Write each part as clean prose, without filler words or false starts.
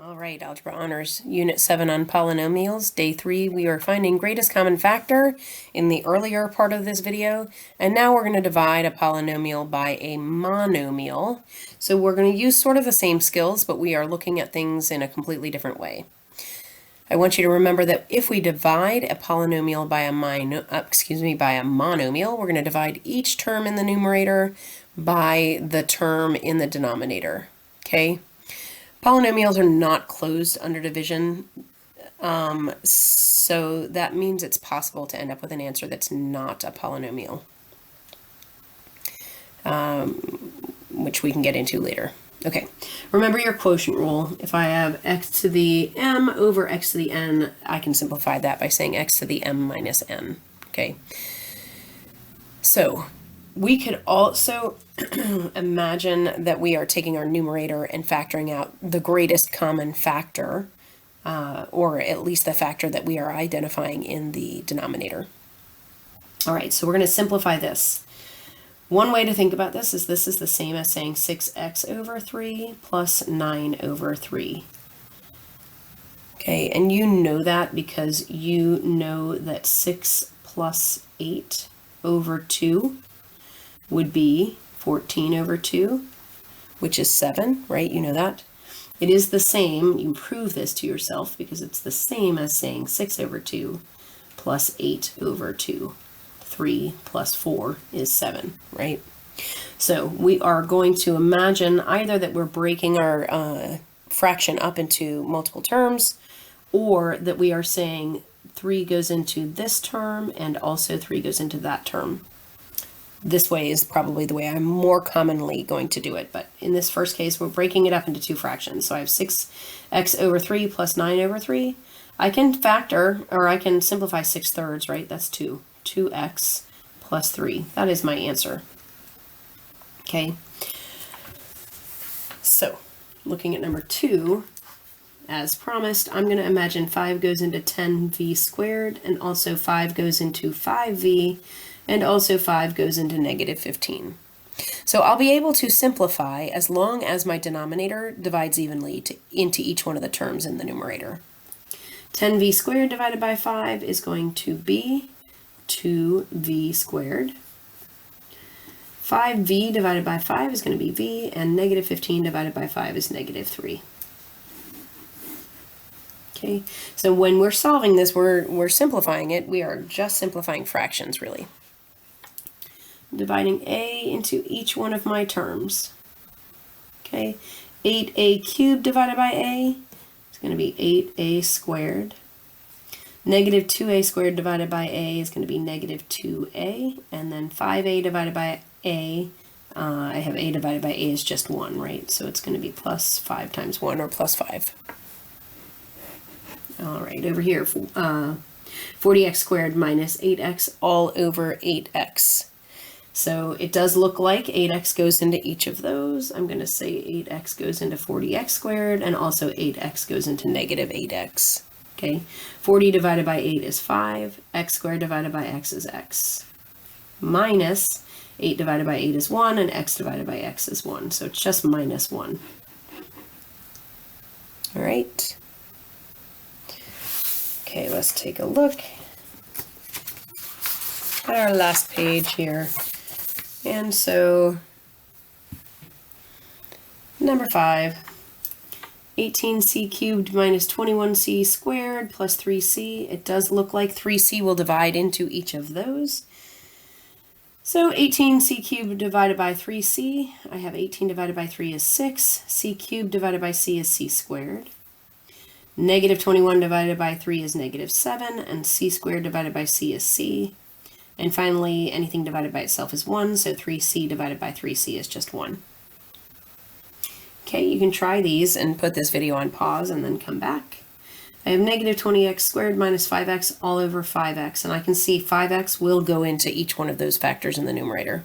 All right, Algebra Honors, Unit 7 on polynomials, Day 3. We are finding greatest common factor in the earlier part of this video, and now we're going to divide a polynomial by a monomial. So we're going to use sort of the same skills, but we are looking at things in a completely different way. I want you to remember that if we divide a polynomial by a monomial, we're going to divide each term in the numerator by the term in the denominator. Okay? Polynomials are not closed under division, so that means it's possible to end up with an answer that's not a polynomial, which we can get into later. Okay, remember your quotient rule. If I have x to the m over x to the n, I can simplify that by saying x to the m minus n. Okay, so we could also imagine that we are taking our numerator and factoring out the greatest common factor, or at least the factor that we are identifying in the denominator. All right, so we're going to simplify this. One way to think about this is the same as saying 6x over 3 plus 9 over 3. Okay, and you know that because you know that 6 plus 8 over 2 would be 14 over 2, which is 7, right? You know that. It is the same, you prove this to yourself because it's the same as saying 6 over 2 plus 8 over 2. 3 plus 4 is 7, right? So we are going to imagine either that we're breaking our fraction up into multiple terms, or that we are saying 3 goes into this term and also 3 goes into that term. This way is probably the way I'm more commonly going to do it, but in this first case, we're breaking it up into two fractions. So I have 6x over 3 plus 9 over 3. I can factor, or I can simplify 6/3, right? That's 2. 2x plus 3. That is my answer. Okay. So, looking at number 2, as promised, I'm going to imagine 5 goes into 10v squared, and also 5 goes into 5v, and also 5 goes into negative 15. So I'll be able to simplify as long as my denominator divides evenly into each one of the terms in the numerator. 10v squared divided by 5 is going to be 2v squared. 5v divided by 5 is going to be v, and negative 15 divided by 5 is negative 3. Okay, so when we're solving this, we're simplifying it. We are just simplifying fractions, really. Dividing a into each one of my terms. Okay, 8a cubed divided by a is going to be 8a squared. Negative 2a squared divided by a is going to be negative 2a, and then 5a divided by a, I have a divided by a is just 1, right? So it's going to be plus 5 times 1, or plus 5. All right, over here, 40x squared minus 8x all over 8x. So it does look like 8x goes into each of those. I'm going to say 8x goes into 40x squared, and also 8x goes into negative 8x. Okay, 40 divided by 8 is 5, x squared divided by x is x, minus 8 divided by 8 is 1, and x divided by x is 1, so it's just minus 1. All right. Okay, let's take a look at our last page here. And so, number 5, 18c cubed minus 21c squared plus 3c. It does look like 3c will divide into each of those. So 18c cubed divided by 3c, I have 18 divided by 3 is 6, c cubed divided by c is c squared. Negative 21 divided by 3 is negative 7, and c squared divided by c is c. And finally, anything divided by itself is 1, so 3c divided by 3c is just 1. Okay, you can try these and put this video on pause and then come back. I have negative 20x squared minus 5x all over 5x, and I can see 5x will go into each one of those factors in the numerator.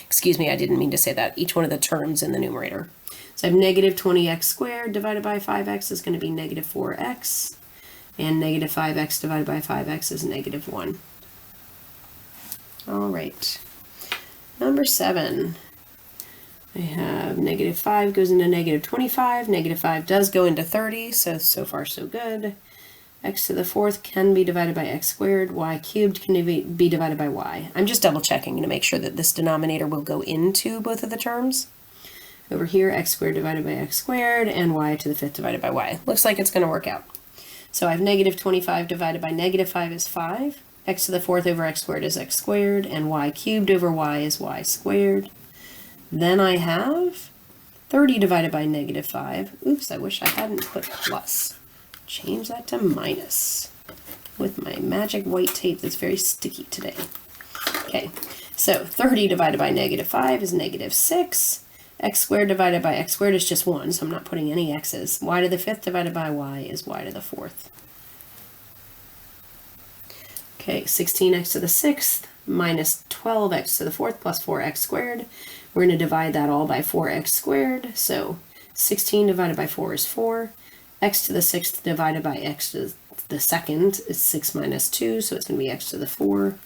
Excuse me, I didn't mean to say that. Each one of the terms in the numerator. So I have negative 20x squared divided by 5x is going to be negative 4x, and negative 5x divided by 5x is negative 1. All right. Number 7. I have negative 5 goes into negative 25. Negative 5 does go into 30, so far so good. X to the fourth can be divided by x squared. Y cubed can be divided by y. I'm just double checking to make sure that this denominator will go into both of the terms. Over here, x squared divided by x squared, and y to the fifth divided by y. Looks like it's going to work out. So I have negative 25 divided by negative 5 is 5. X to the fourth over x squared is x squared, and y cubed over y is y squared. Then I have 30 divided by negative 5. Oops, I wish I hadn't put plus. Change that to minus with my magic white tape that's very sticky today. Okay, so 30 divided by negative 5 is negative 6. X squared divided by x squared is just 1, so I'm not putting any x's. Y to the fifth divided by y is y to the fourth. Okay, 16x to the sixth minus 12x to the fourth plus 4x squared. We're going to divide that all by 4x squared, so 16 divided by 4 is 4. X to the sixth divided by x to the second is 6 minus 2, so it's going to be x to the 4.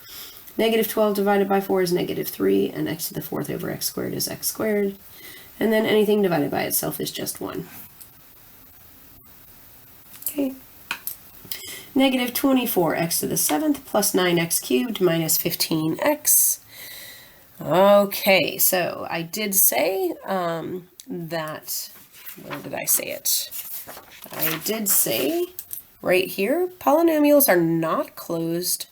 Negative 12 divided by 4 is negative 3, and x to the fourth over x squared is x squared. And then anything divided by itself is just 1. Okay. Negative 24x to the seventh plus 9x cubed minus 15x. Okay, so I did say that, where did I say it? I did say right here, polynomials are not closed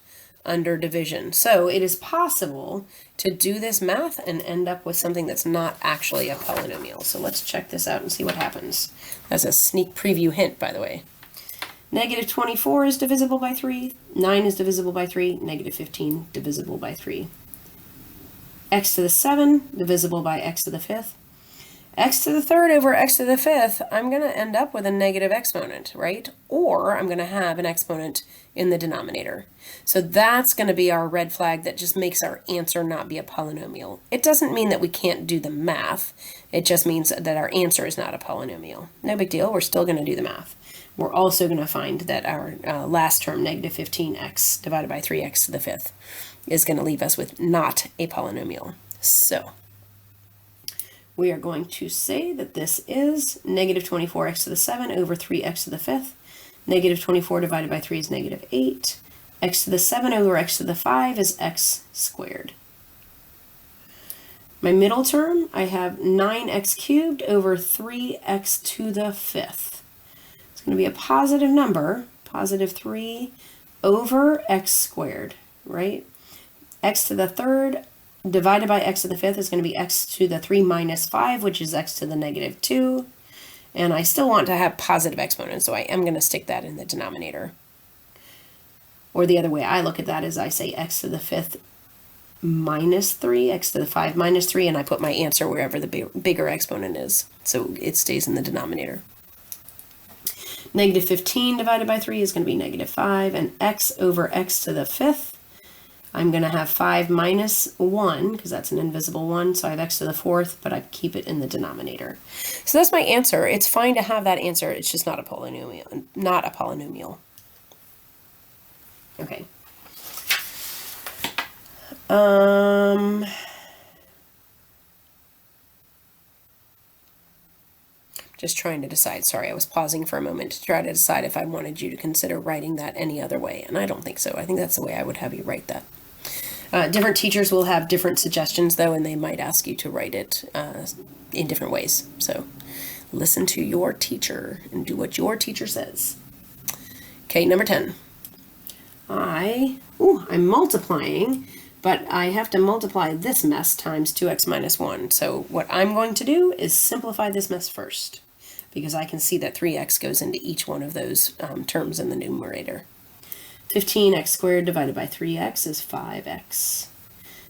under division. So it is possible to do this math and end up with something that's not actually a polynomial. So let's check this out and see what happens. That's a sneak preview hint, by the way. Negative 24 is divisible by 3. 9 is divisible by 3. Negative 15 divisible by 3. X to the 7 divisible by x to the fifth. X to the third over x to the fifth, I'm going to end up with a negative exponent, right? Or I'm going to have an exponent in the denominator. So that's going to be our red flag that just makes our answer not be a polynomial. It doesn't mean that we can't do the math. It just means that our answer is not a polynomial. No big deal. We're still going to do the math. We're also going to find that our last term, negative 15x divided by 3x to the fifth, is going to leave us with not a polynomial. So we are going to say that this is negative 24x to the 7 over 3x to the fifth. Negative 24 divided by 3 is negative 8. X to the 7 over x to the 5 is x squared. My middle term, I have 9x cubed over 3x to the fifth. It's going to be a positive number, positive 3 over x squared, right? X to the third divided by x to the fifth is going to be x to the 3 minus 5, which is x to the negative 2. And I still want to have positive exponents, so I am going to stick that in the denominator. Or the other way I look at that is I say x to the fifth minus 3, x to the 5 minus 3, and I put my answer wherever the bigger exponent is, so it stays in the denominator. Negative 15 divided by 3 is going to be negative 5, and x over x to the fifth, I'm going to have 5 minus 1, because that's an invisible 1, so I have x to the fourth, but I keep it in the denominator. So that's my answer. It's fine to have that answer, it's just not a polynomial. Not a polynomial. Okay. Just trying to decide. Sorry, I was pausing for a moment to try to decide if I wanted you to consider writing that any other way, and I don't think so. I think that's the way I would have you write that. Different teachers will have different suggestions, though, and they might ask you to write it in different ways. So listen to your teacher and do what your teacher says. Okay, number 10. I'm multiplying, but I have to multiply this mess times 2x minus 1. So what I'm going to do is simplify this mess first, because I can see that 3x goes into each one of those terms in the numerator. 15x squared divided by 3x is 5x.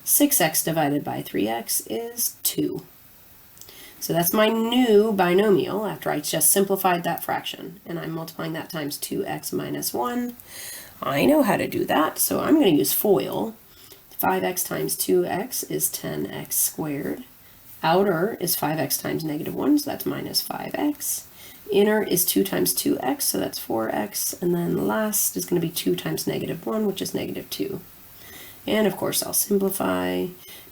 6x divided by 3x is 2. So that's my new binomial after I just simplified that fraction. And I'm multiplying that times 2x minus 1. I know how to do that, so I'm going to use FOIL. 5x times 2x is 10x squared. Outer is 5x times negative 1, so that's minus 5x. Inner is 2 times 2x, so that's 4x. And then last is going to be 2 times negative 1, which is negative 2. And of course, I'll simplify.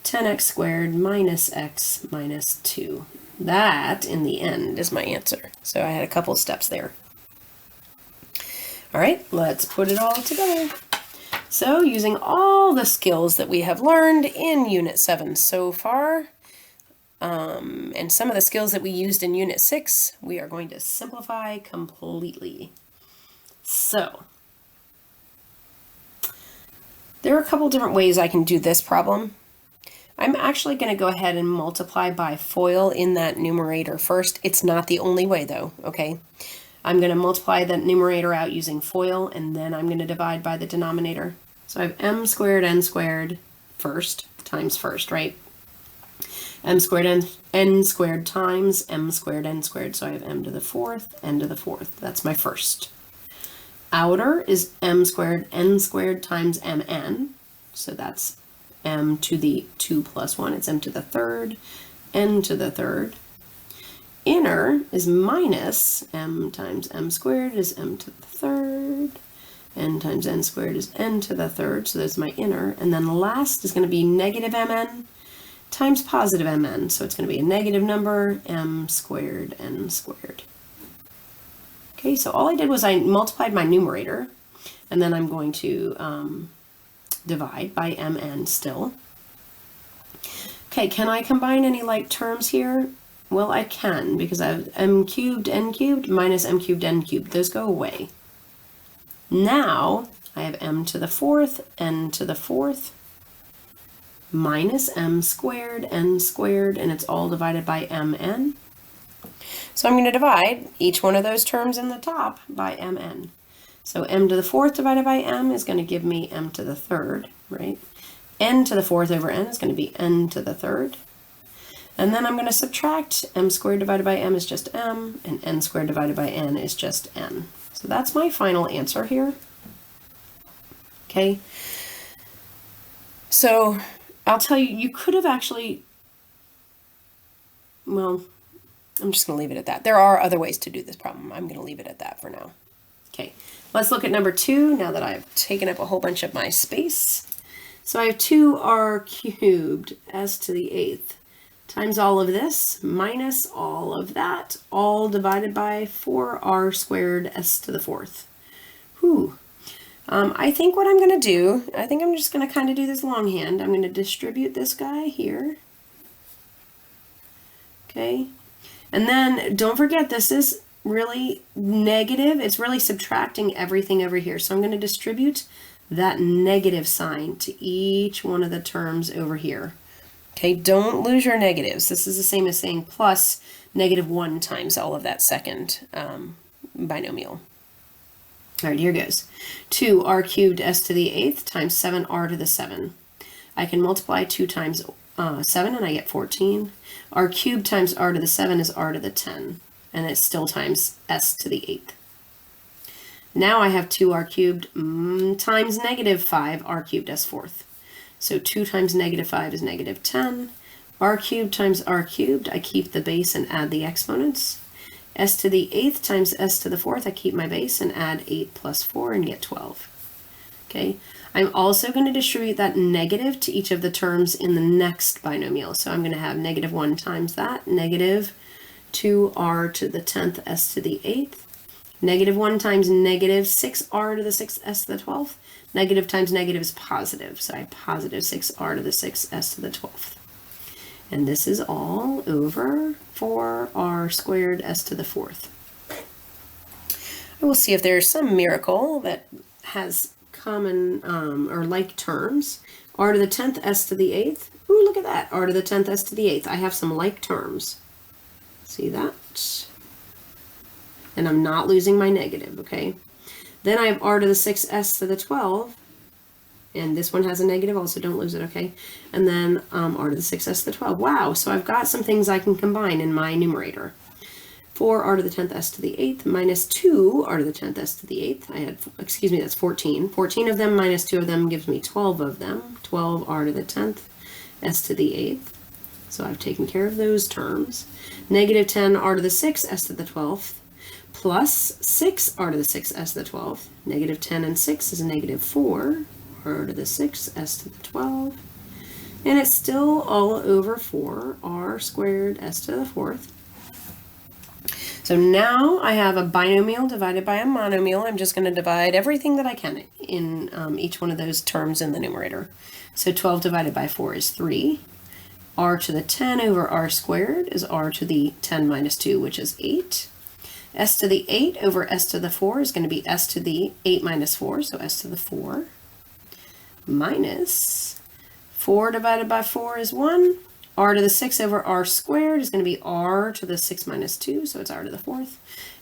10x squared minus x minus 2. That, in the end, is my answer. So I had a couple steps there. All right, let's put it all together. So using all the skills that we have learned in Unit 7 so far, and some of the skills that we used in Unit 6, we are going to simplify completely. So, there are a couple different ways I can do this problem. I'm actually going to go ahead and multiply by FOIL in that numerator first. It's not the only way though, okay? I'm going to multiply the numerator out using FOIL, and then I'm going to divide by the denominator. So I have m squared n squared first, times first, right? M squared n squared times m squared n squared. So I have m to the fourth, n to the fourth. That's my first. Outer is m squared n squared times mn. So that's m to the 2 plus 1. It's m to the third, n to the third. Inner is minus m times m squared is m to the third. N times n squared is n to the third. So that's my inner. And then last is going to be negative mn times positive mn. So it's going to be a negative number, m squared n squared. Okay, so all I did was I multiplied my numerator, and then I'm going to divide by mn still. Okay, can I combine any like terms here? Well, I can, because I have m cubed n cubed minus m cubed n cubed. Those go away. Now I have m to the fourth, n to the fourth, minus m squared, n squared, and it's all divided by mn. So I'm going to divide each one of those terms in the top by mn. So m to the fourth divided by m is going to give me m to the third, right? N to the fourth over n is going to be n to the third. And then I'm going to subtract m squared divided by m is just m, and n squared divided by n is just n. So that's my final answer here. Okay. So I'll tell you, you could have actually, well, I'm just going to leave it at that. There are other ways to do this problem. I'm going to leave it at that for now. Okay, let's look at number 2 now that I've taken up a whole bunch of my space. So I have 2r cubed s to the 8th times all of this minus all of that, all divided by 4r squared s to the 4th. Whew. I think what I'm going to do, I think I'm just going to kind of do this longhand. I'm going to distribute this guy here. Okay. And then don't forget, this is really negative. It's really subtracting everything over here. So I'm going to distribute that negative sign to each one of the terms over here. Okay, don't lose your negatives. This is the same as saying plus -1 times all of that second binomial. All right, here goes. 2r cubed s to the 8th times 7r to the 7. I can multiply 2 times 7 and I get 14. R cubed times r to the 7 is r to the 10, and it's still times s to the 8th. Now I have 2r cubed times -5 r cubed s fourth. So 2 times -5 is -10. R cubed times r cubed, I keep the base and add the exponents. S to the 8th times s to the 4th, I keep my base and add 8 plus 4 and get 12. Okay, I'm also going to distribute that negative to each of the terms in the next binomial. So I'm going to have -1 times that, negative 2r to the 10th s to the 8th, -1 times -6r to the 6th s to the 12th. Negative times negative is positive, so I have positive 6r to the 6th s to the 12th. And this is all over 4r squared s to the 4th. I will see if there's some miracle that has common or like terms. R to the 10th s to the 8th. Ooh, look at that. R to the 10th s to the 8th. I have some like terms. See that? And I'm not losing my negative, okay? Then I have r to the 6th s to the 12. And this one has a negative also, don't lose it, okay? And then r to the 6th s to the 12. Wow, so I've got some things I can combine in my numerator. 4r to the 10th s to the 8th minus 2r to the 10th s to the 8th. I had, excuse me, that's 14. 14 of them minus 2 of them gives me 12 of them. 12r to the 10th s to the 8th. So I've taken care of those terms. -10r to the 6th s to the 12th plus 6r to the 6th s to the 12th. -10 and 6 is -4. R to the 6th s to the 12. And it's still all over 4 r squared s to the 4th. So now I have a binomial divided by a monomial. I'm just going to divide everything that I can in each one of those terms in the numerator. So 12 divided by 4 is 3. R to the 10 over r squared is r to the 10 minus 2, which is 8. S to the 8 over s to the 4 is going to be s to the 8 minus 4, so s to the 4, minus 4 divided by 4 is 1. R to the 6 over r squared is going to be r to the 6 minus 2, so it's r to the 4th.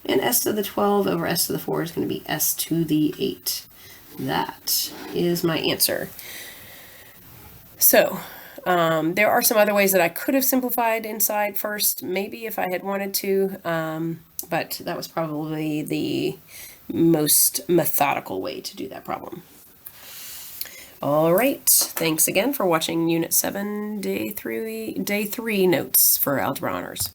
And s to the 12 over s to the 4 is going to be s to the 8. That is my answer. So, there are some other ways that I could have simplified inside first, maybe if I had wanted to, but that was probably the most methodical way to do that problem. All right, thanks again for watching Unit 7, Day 3 notes for Algebra Honors.